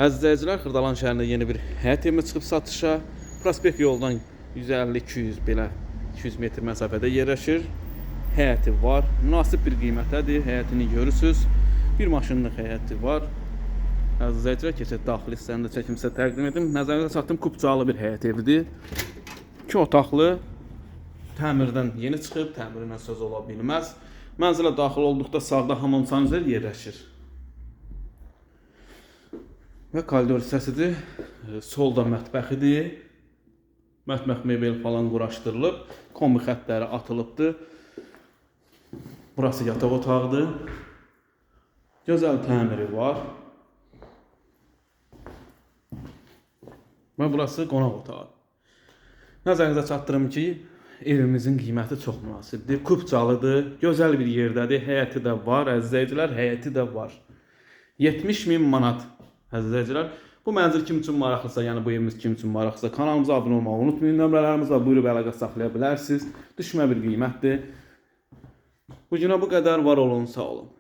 Əziz izləyicilər, Xırdalan şəhərində yeni bir həyət evi çıxıb satışa. Prospekt yoldan 150-200 belə 200 metr məsafədə yerləşir. Həyəti var. Münasib bir qiymətədir. Həyətini görürsüz. Bir maşınlıq həyəti var. Əziz izləyicilər, keçək daxili hissəsində çəkim sizə təqdim edim. Nəzərinizə çatdığım kubcalı bir həyət evidir. 2 otaqlı. Təmirdən yeni çıxıb, təmirindən söz ola bilməz. Mənzilə daxil olduqda sağda hamam sanuzel yerləşir. Və koridor hissəsidir. Solda mətbəxidir. Mətbəx mebel falan quraşdırılıb. Kombi xəttləri atılıbdır. Burası yataq otağıdır. Gözəl təmiri var. Və burası qonaq otağı. Nəzərinizə çatdırım ki, evimizin qiyməti çox münasibdir. Kubcalıdır. Gözəl bir yerdədir. Həyəti də var. Əziz izləyicilər, həyəti də var. 70.000 manat. Əziz izləyicilər, bu mənzil kim üçün maraqlısa, yəni bu evimiz kim üçün maraqlısa, kanalımıza abunə olmağı unutmayın. Nömrələrimiz var, buyurub əlaqə saxlaya bilərsiniz. Düşmə bir qiymətdir. Bu günə bu qədər, var olun, sağ olun.